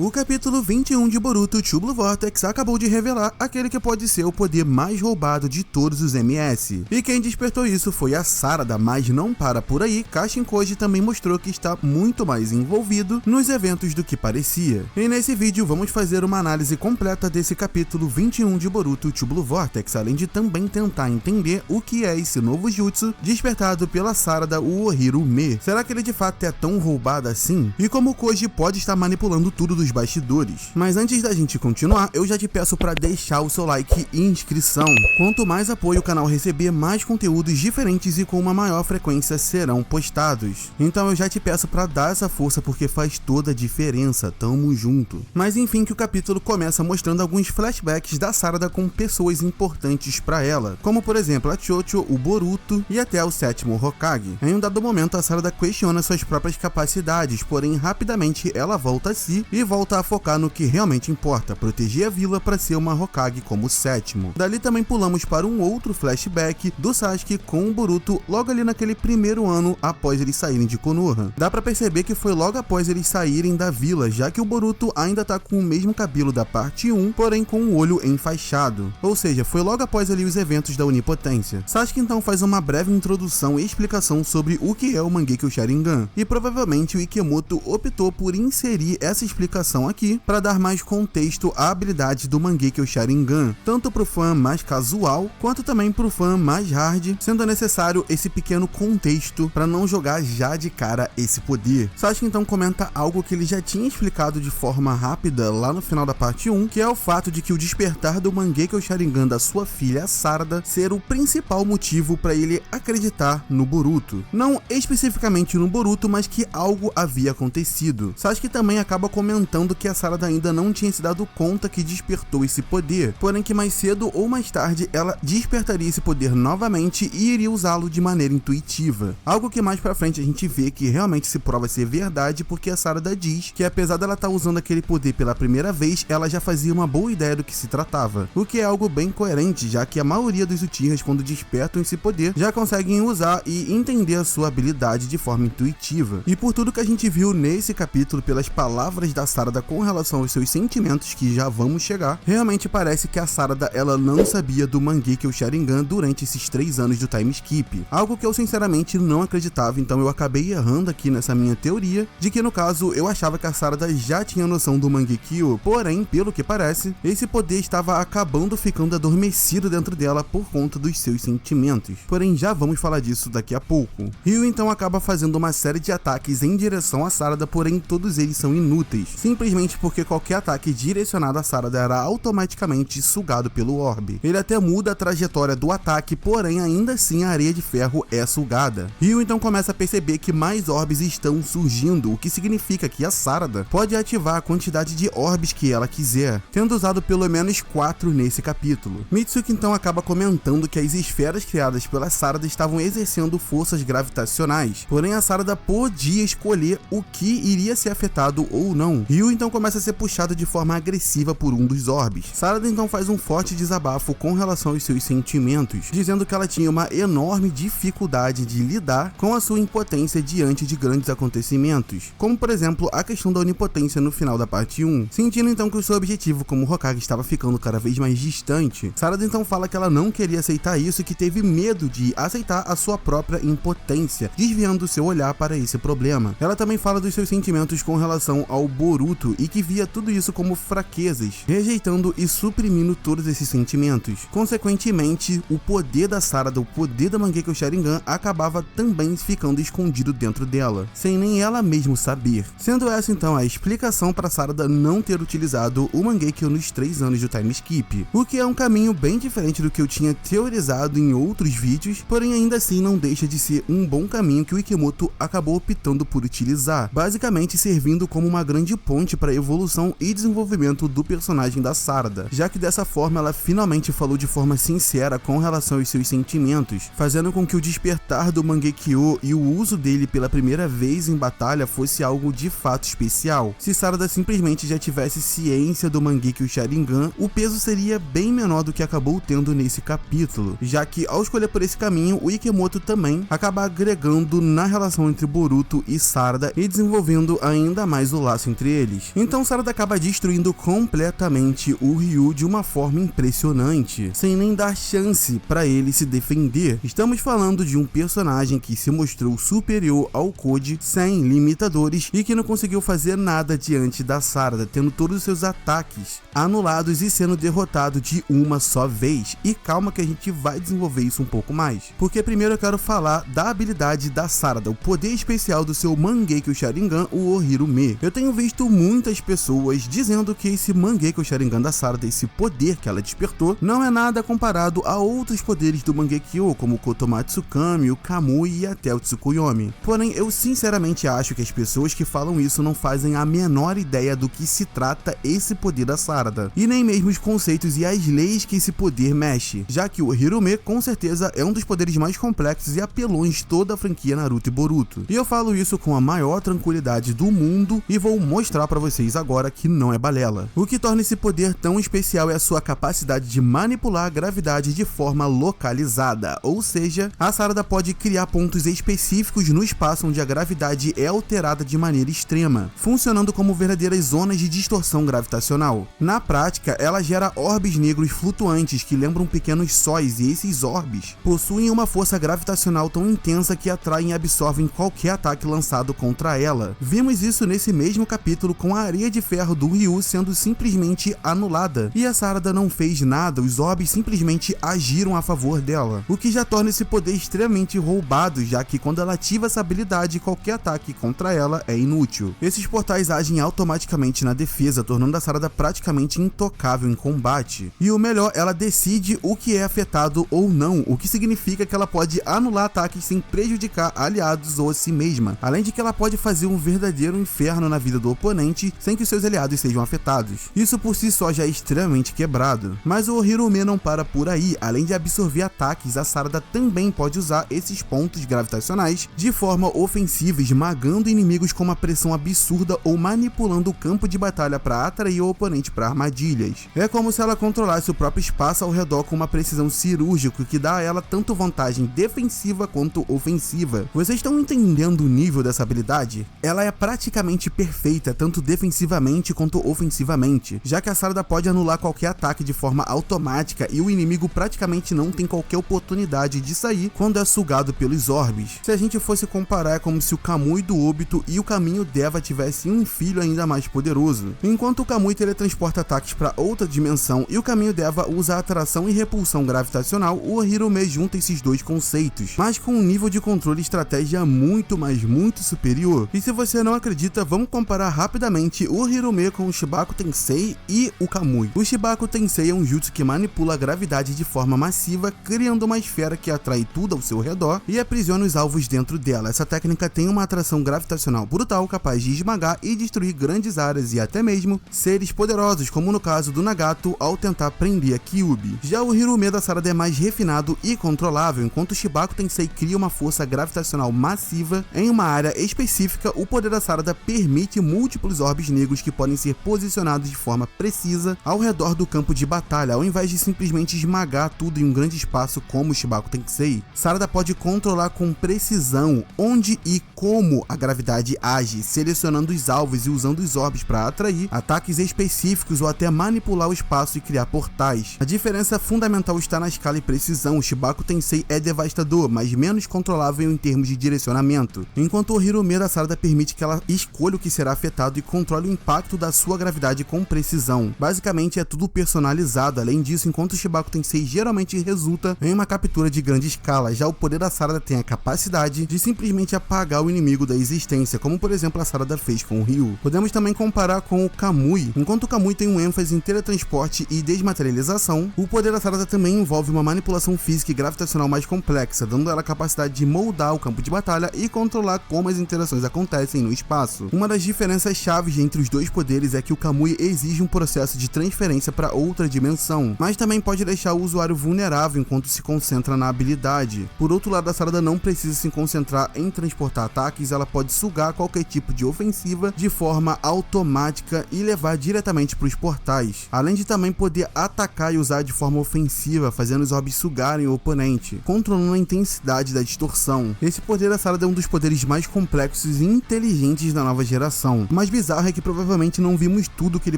O capítulo 21 de Boruto True Blue Vortex acabou de revelar aquele que pode ser o poder mais roubado de todos os MS. E quem despertou isso foi a Sarada, mas não para por aí, Kashin Koji também mostrou que está muito mais envolvido nos eventos do que parecia. E nesse vídeo vamos fazer uma análise completa desse capítulo 21 de Boruto True Blue Vortex, além de também tentar entender o que é esse novo jutsu despertado pela Sarada, o Ohiru-Me. Será que ele de fato é tão roubado assim? E como o Koji pode estar manipulando tudo dos bastidores. Mas antes da gente continuar, eu já te peço para deixar o seu like e inscrição. Quanto mais apoio o canal receber, mais conteúdos diferentes e com uma maior frequência serão postados. Então eu já te peço para dar essa força porque faz toda a diferença, tamo junto. Mas enfim, que o capítulo começa mostrando alguns flashbacks da Sarada com pessoas importantes para ela, como por exemplo a Chocho, o Boruto e até o 7º Hokage. Em um dado momento a Sarada questiona suas próprias capacidades, porém rapidamente ela volta a si e volta a focar no que realmente importa, proteger a vila para ser uma Hokage como o 7º. Dali também pulamos para um outro flashback do Sasuke com o Boruto logo ali naquele primeiro ano após eles saírem de Konoha. Dá pra perceber que foi logo após eles saírem da vila, já que o Boruto ainda tá com o mesmo cabelo da parte 1, porém com o olho enfaixado. Ou seja, foi logo após ali os eventos da Onipotência. Sasuke então faz uma breve introdução e explicação sobre o que é o Mangekyo Sharingan, e provavelmente o Ikemoto optou por inserir essa explicação aqui para dar mais contexto à habilidade do Mangekyo Sharingan, tanto pro fã mais casual, quanto também pro fã mais hard, sendo necessário esse pequeno contexto para não jogar já de cara esse poder. Sasuke então comenta algo que ele já tinha explicado de forma rápida lá no final da parte 1, que é o fato de que o despertar do Mangekyo Sharingan da sua filha Sarada ser o principal motivo para ele acreditar no Boruto. Não especificamente no Boruto, mas que algo havia acontecido. Sasuke também acaba comentando que a Sarada ainda não tinha se dado conta que despertou esse poder, porém que mais cedo ou mais tarde ela despertaria esse poder novamente e iria usá-lo de maneira intuitiva. Algo que mais pra frente a gente vê que realmente se prova ser verdade, porque a Sarada diz que apesar dela estar usando aquele poder pela primeira vez, ela já fazia uma boa ideia do que se tratava, o que é algo bem coerente, já que a maioria dos Uchihas, quando despertam esse poder, já conseguem usar e entender a sua habilidade de forma intuitiva. E por tudo que a gente viu nesse capítulo, pelas palavras da Sarada com relação aos seus sentimentos, que já vamos chegar, realmente parece que a Sarada ela não sabia do Mangekyo Sharingan durante esses 3 anos do time skip, algo que eu sinceramente não acreditava, então eu acabei errando aqui nessa minha teoria, de que no caso eu achava que a Sarada já tinha noção do Mangekyo, porém, pelo que parece, esse poder estava acabando ficando adormecido dentro dela por conta dos seus sentimentos, porém já vamos falar disso daqui a pouco. Ryu então acaba fazendo uma série de ataques em direção a Sarada, porém todos eles são inúteis, simplesmente porque qualquer ataque direcionado a Sarada era automaticamente sugado pelo orbe. Ele até muda a trajetória do ataque, porém ainda assim a areia de ferro é sugada. Ryu então começa a perceber que mais orbes estão surgindo, o que significa que a Sarada pode ativar a quantidade de orbes que ela quiser, tendo usado pelo menos 4 nesse capítulo. Mitsuki então acaba comentando que as esferas criadas pela Sarada estavam exercendo forças gravitacionais, porém a Sarada podia escolher o que iria ser afetado ou não. Ryu então começa a ser puxado de forma agressiva por um dos orbes. Sarada então faz um forte desabafo com relação aos seus sentimentos, dizendo que ela tinha uma enorme dificuldade de lidar com a sua impotência diante de grandes acontecimentos, como por exemplo a questão da onipotência no final da parte 1. Sentindo então que o seu objetivo como Hokage estava ficando cada vez mais distante, Sarada então fala que ela não queria aceitar isso e que teve medo de aceitar a sua própria impotência, desviando seu olhar para esse problema. Ela também fala dos seus sentimentos com relação ao Boruto e que via tudo isso como fraquezas, rejeitando e suprimindo todos esses sentimentos. Consequentemente, o poder da Sarada, o poder da Mangekyo Sharingan, acabava também ficando escondido dentro dela, sem nem ela mesma saber. Sendo essa então a explicação para Sarada não ter utilizado o Mangekyo nos 3 anos do time skip, o que é um caminho bem diferente do que eu tinha teorizado em outros vídeos, porém ainda assim não deixa de ser um bom caminho que o Ikemoto acabou optando por utilizar, basicamente servindo como uma grande ponte para a evolução e desenvolvimento do personagem da Sarada, já que dessa forma ela finalmente falou de forma sincera com relação aos seus sentimentos, fazendo com que o despertar do Mangekyo e o uso dele pela primeira vez em batalha fosse algo de fato especial. Se Sarada simplesmente já tivesse ciência do Mangekyo Sharingan, o peso seria bem menor do que acabou tendo nesse capítulo, já que ao escolher por esse caminho, o Ikemoto também acaba agregando na relação entre Boruto e Sarada e desenvolvendo ainda mais o laço entre eles. deles. Então Sarada acaba destruindo completamente o Ryu de uma forma impressionante, sem nem dar chance para ele se defender. Estamos falando de um personagem que se mostrou superior ao Koji, sem limitadores, e que não conseguiu fazer nada diante da Sarada, tendo todos os seus ataques anulados e sendo derrotado de uma só vez. E calma que a gente vai desenvolver isso um pouco mais, porque primeiro eu quero falar da habilidade da Sarada, o poder especial do seu Mangekyo Sharingan, o Ohirume. Eu tenho visto muitas pessoas dizendo que esse Mangekyo Sharingan da Sarada, esse poder que ela despertou, não é nada comparado a outros poderes do Mangekyo, como o Kotomatsu Kami, o Kamui e até o Tsukuyomi. Porém, eu sinceramente acho que as pessoas que falam isso não fazem a menor ideia do que se trata esse poder da Sarada, e nem mesmo os conceitos e as leis que esse poder mexe, já que o Ohirume com certeza é um dos poderes mais complexos e apelões de toda a franquia Naruto e Boruto. E eu falo isso com a maior tranquilidade do mundo e vou mostrar pra vocês agora que não é balela. O que torna esse poder tão especial é a sua capacidade de manipular a gravidade de forma localizada, ou seja, a Sarada pode criar pontos específicos no espaço onde a gravidade é alterada de maneira extrema, funcionando como verdadeiras zonas de distorção gravitacional. Na prática, ela gera orbes negros flutuantes que lembram pequenos sóis, e esses orbes possuem uma força gravitacional tão intensa que atraem e absorvem qualquer ataque lançado contra ela. Vimos isso nesse mesmo capítulo com a areia de ferro do Ryu sendo simplesmente anulada, e a Sarada não fez nada, os orbes simplesmente agiram a favor dela, o que já torna esse poder extremamente roubado, já que quando ela ativa essa habilidade, qualquer ataque contra ela é inútil. Esses portais agem automaticamente na defesa, tornando a Sarada praticamente intocável em combate. E o melhor, ela decide o que é afetado ou não, o que significa que ela pode anular ataques sem prejudicar aliados ou a si mesma, além de que ela pode fazer um verdadeiro inferno na vida do oponente sem que seus aliados sejam afetados. Isso por si só já é extremamente quebrado. Mas o Ohirume não para por aí, além de absorver ataques, a Sarada também pode usar esses pontos gravitacionais de forma ofensiva, esmagando inimigos com uma pressão absurda ou manipulando o campo de batalha para atrair o oponente para armadilhas. É como se ela controlasse o próprio espaço ao redor com uma precisão cirúrgica que dá a ela tanto vantagem defensiva quanto ofensiva. Vocês estão entendendo o nível dessa habilidade? Ela é praticamente perfeita tanto defensivamente quanto ofensivamente, já que a Sarada pode anular qualquer ataque de forma automática e o inimigo praticamente não tem qualquer oportunidade de sair quando é sugado pelos orbes. Se a gente fosse comparar, é como se o Kamui do Obito e o Caminho Deva tivessem um filho ainda mais poderoso. Enquanto o Kamui teletransporta ataques para outra dimensão e o Caminho Deva usa atração e repulsão gravitacional, o Ohirume junta esses dois conceitos, mas com um nível de controle e estratégia muito, mas muito superior. E se você não acredita, vamos comparar rapidamente o Ohirume com o Shibaku Tensei e o Kamui. O Shibaku Tensei é um jutsu que manipula a gravidade de forma massiva, criando uma esfera que atrai tudo ao seu redor e aprisiona os alvos dentro dela. Essa técnica tem uma atração gravitacional brutal, capaz de esmagar e destruir grandes áreas e até mesmo seres poderosos, como no caso do Nagato ao tentar prender a Kyuubi. Já o Ohirume da Sarada é mais refinado e controlável, enquanto o Shibaku Tensei cria uma força gravitacional massiva em uma área específica. O poder da Sarada permite múltiplos orbes negros que podem ser posicionados de forma precisa ao redor do campo de batalha, ao invés de simplesmente esmagar tudo em um grande espaço como o Shibaku Tensei. Sarada pode controlar com precisão onde e como a gravidade age, selecionando os alvos e usando os orbes para atrair ataques específicos ou até manipular o espaço e criar portais. A diferença fundamental está na escala e precisão. O Shibaku Tensei é devastador, mas menos controlável em termos de direcionamento, enquanto o Ohirume da Sarada permite que ela escolha o que será afetado e controle o impacto da sua gravidade com precisão. Basicamente é tudo personalizado. Além disso, enquanto o Shibaku Tensei geralmente resulta em uma captura de grande escala, já o poder da Sarada tem a capacidade de simplesmente apagar o inimigo da existência, como por exemplo a Sarada fez com o Ryu. Podemos também comparar com o Kamui. Enquanto o Kamui tem um ênfase em teletransporte e desmaterialização, o poder da Sarada também envolve uma manipulação física e gravitacional mais complexa, dando a ela a capacidade de moldar o campo de batalha e controlar como as interações acontecem no espaço. Uma das diferenças chaves entre os dois poderes é que o Kamui exige um processo de transferência para outra dimensão, mas também pode deixar o usuário vulnerável enquanto se concentra na habilidade. Por outro lado, a Sarada não precisa se concentrar em transportar ataques, ela pode sugar qualquer tipo de ofensiva de forma automática e levar diretamente para os portais, além de também poder atacar e usar de forma ofensiva, fazendo os orbes sugarem o oponente, controlando a intensidade da distorção. Esse poder da Sarada é um dos poderes mais complexos e inteligentes da nova geração, mas bizarro é que provavelmente não vimos tudo que ele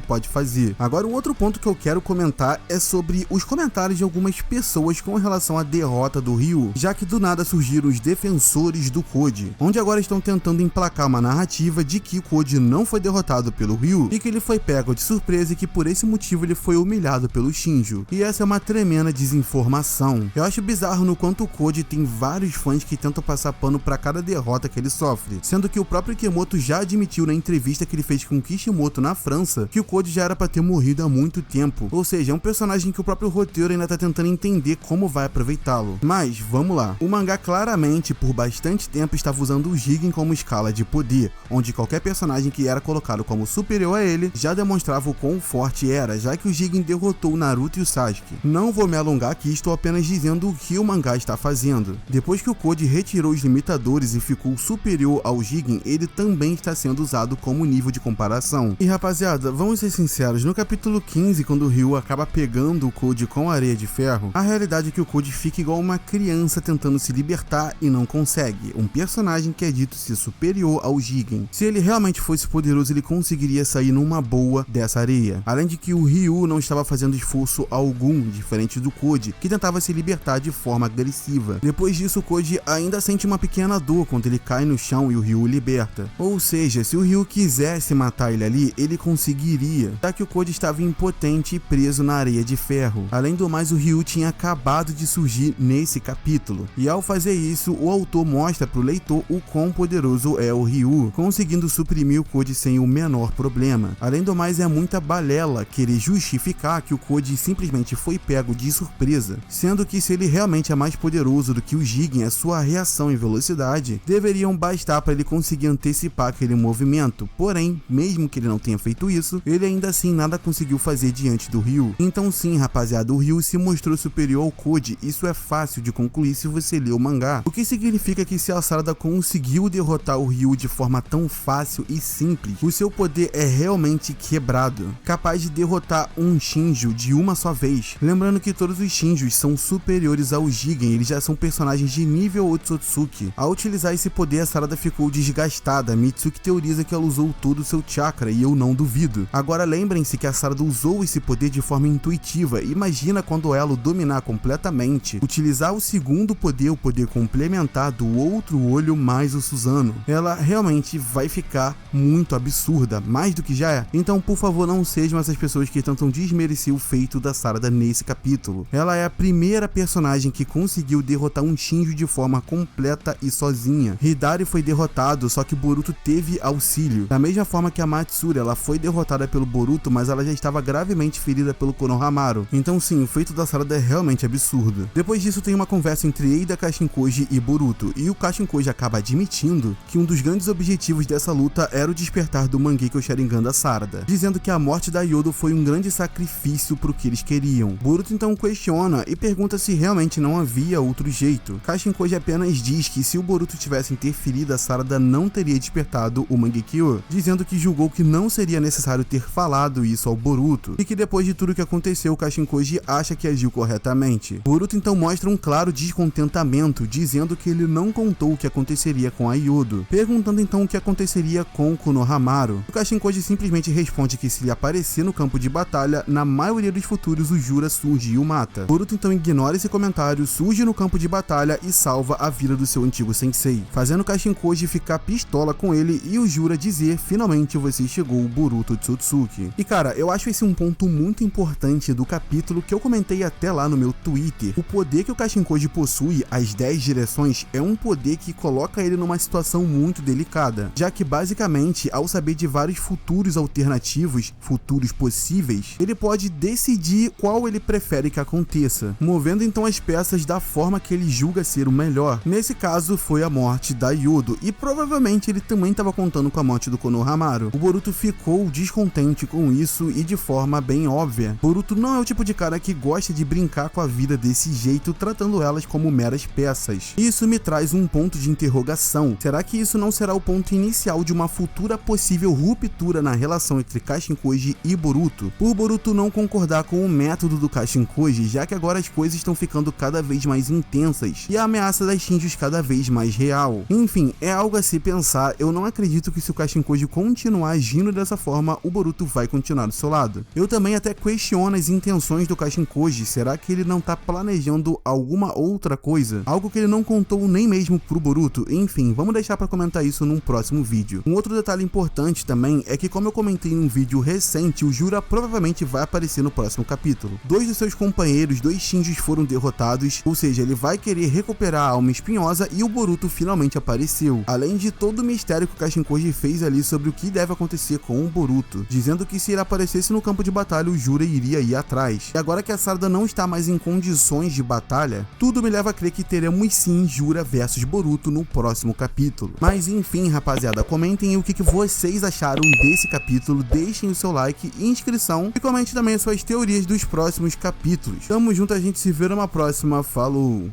pode fazer. Agora, um outro ponto que eu quero comentar é sobre os comentários de algumas pessoas com relação à derrota do Ryu, já que do nada surgiram os defensores do Code, onde agora estão tentando emplacar uma narrativa de que o Code não foi derrotado pelo Ryu e que ele foi pego de surpresa e que por esse motivo ele foi humilhado pelo Shinjo. E essa é uma tremenda desinformação. Eu acho bizarro no quanto o Code tem vários fãs que tentam passar pano pra cada derrota que ele sofre, sendo que o próprio Ikemoto já admitiu na entrevista que ele fez com Kishimoto na França que o Code já era pra ter morrido há muito tempo, ou seja, é um personagem que o próprio roteiro ainda tá tentando entender como vai aproveitá-lo. Mas, vamos lá, o mangá claramente por bastante tempo estava usando o Jigen como escala de poder, onde qualquer personagem que era colocado como superior a ele já demonstrava o quão forte era, já que o Jigen derrotou o Naruto e o Sasuke. Não vou me alongar aqui, estou apenas dizendo o que o mangá está fazendo. Depois que o Code retirou os limitadores e ficou superior ao Jigen, ele também está sendo usado como nível de comparação. E rapaziada, vamos ser sinceros, no capítulo 15, quando o Ryu acaba pegando o Code com a areia de ferro, a realidade é que o Code fica igual uma criança tentando se libertar e não consegue, um personagem que é dito ser superior ao Jigen. Se ele realmente fosse poderoso, ele conseguiria sair numa boa dessa areia. Além de que o Ryu não estava fazendo esforço algum, diferente do Code, que tentava se libertar de forma agressiva. Depois disso, o Code ainda sente uma pequena dor quando ele cai no chão e o Ryu o liberta. Ou seja, se o Ryu quisesse matar ele ali, ele conseguiria, já que o Code estava impotente e preso na areia de ferro. Além do mais, o Ryu tinha acabado de surgir nesse capítulo, e ao fazer isso, o autor mostra pro leitor o quão poderoso é o Ryu, conseguindo suprimir o Code sem o menor problema. Além do mais, é muita balela querer justificar que o Code simplesmente foi pego de surpresa, sendo que se ele realmente é mais poderoso do que o Jigen, a sua reação e velocidade deveriam bastar para ele conseguir antecipar aquele movimento. Porém, mesmo que ele não tenha feito isso, ele ainda assim nada conseguiu fazer diante do Ryu. Então sim, rapaziada, o Ryu se mostrou superior ao Code, isso é fácil de concluir se você ler o mangá. O que significa que se a Sarada conseguiu derrotar o Ryu de forma tão fácil e simples, o seu poder é realmente quebrado, capaz de derrotar um Shinjo de uma só vez. Lembrando que todos os Shinjos são superiores ao Jigen, eles já são personagens de nível Otsutsuki. Ao utilizar esse poder, a Sarada ficou desgastada. Mitsuki teoriza que ela usou todo o seu chakra e eu não duvido. Agora lembrem-se que a Sarada usou esse poder de forma intuitiva. Imagina quando ela o dominar completamente, utilizar o segundo poder, o poder complementar do outro olho mais o Susanoo. Ela realmente vai ficar muito absurda, mais do que já é. Então, por favor, não sejam essas pessoas que tentam desmerecer o feito da Sarada nesse capítulo. Ela é a primeira personagem que conseguiu derrotar um Shinjo de forma completa e sozinha. Hidari foi derrotado, só que Boruto teve auxílio. Da mesma forma que a Matsuri, ela foi derrotada pelo Boruto, mas ela já estava gravemente ferida pelo Konohamaru. Então sim, o feito da Sarada é realmente absurdo. Depois disso tem uma conversa entre Eida, Kashinkoji e Boruto, e o Kashinkoji acaba admitindo que um dos grandes objetivos dessa luta era o despertar do Mangekyo Sharingan da Sarada, dizendo que a morte da Yodo foi um grande sacrifício pro que eles queriam. Boruto então questiona e pergunta se realmente não havia outro jeito. Kashinkoji apenas diz que se o Boruto tivesse interferido, a Sarada não teria despertado o Mangekyo, dizendo que julgou que não seria necessário ter falado isso ao Boruto, e que depois de tudo que aconteceu, Kashinkoji acha que agiu corretamente. Boruto então mostra um claro descontentamento, dizendo que ele não contou o que aconteceria com a Yodo, perguntando então o que aconteceria com o Konohamaru. O Kashinkoji simplesmente responde que se ele aparecer no campo de batalha, na maioria dos futuros o Jura surge e o mata. Boruto então ignora esse comentário, surge no campo de batalha e salva a vida do seu antigo sensei, fazendo o Kashinkoji ficar pistola com ele e o Jura dizer: finalmente você chegou, Boruto Otsutsuki. E cara, eu acho esse um ponto muito importante do capítulo que eu comentei até lá no meu Twitter. O poder que o Kashinkoji possui, as 10 direções, é um poder que coloca ele numa situação muito delicada, já que basicamente, ao saber de vários futuros alternativos, futuros possíveis, ele pode decidir qual ele prefere que aconteça, movendo então as peças da forma que ele julga ser o melhor. Nesse caso foi a morte da Yodo, e provavelmente ele também estava contando com a morte do Konohamaru. O Boruto ficou descontente com isso e de forma bem óbvia. Boruto não é o tipo de cara que gosta de brincar com a vida desse jeito, tratando elas como meras peças. Isso me traz um ponto de interrogação. Será que isso não será o ponto inicial de uma futura possível ruptura na relação entre Kashinkoji e Boruto? Por Boruto não concordar com o método do Kashinkoji, já que agora as coisas estão ficando cada vez mais intensas e a ameaça das Shinjos cada vez mais real. Enfim, é algo a se pensar. Eu não acredito que se o Kashinkoji continuar agindo dessa forma, o Boruto vai continuar do seu lado. Eu também até questiono as intenções do Kashinkoji. Será que ele não tá planejando alguma outra coisa? Algo que ele não contou nem mesmo pro Boruto? Enfim, vamos deixar pra comentar isso num próximo vídeo. Um outro detalhe importante também é que, como eu comentei em um vídeo recente, o Jura provavelmente vai aparecer no próximo capítulo. 2 dos seus companheiros, 2 Shinjis, foram derrotados, ou seja, ele vai querer recuperar a alma espinhosa e o Boruto finalmente apareceu. Além de todo o mistério que o Kashinkoji fez ali sobre o que deve acontecer com o Boruto, dizendo que se ele aparecesse no campo de batalha, o Jura iria ir atrás. E agora que a Sarada não está mais em condições de batalha, tudo me leva a crer que teremos sim Jura versus Boruto no próximo capítulo. Mas enfim, rapaziada, comentem o que vocês acharam desse capítulo, deixem o seu like e inscrição e comente também as suas teorias dos próximos capítulos. Tamo junto, a gente se vê numa próxima, falou!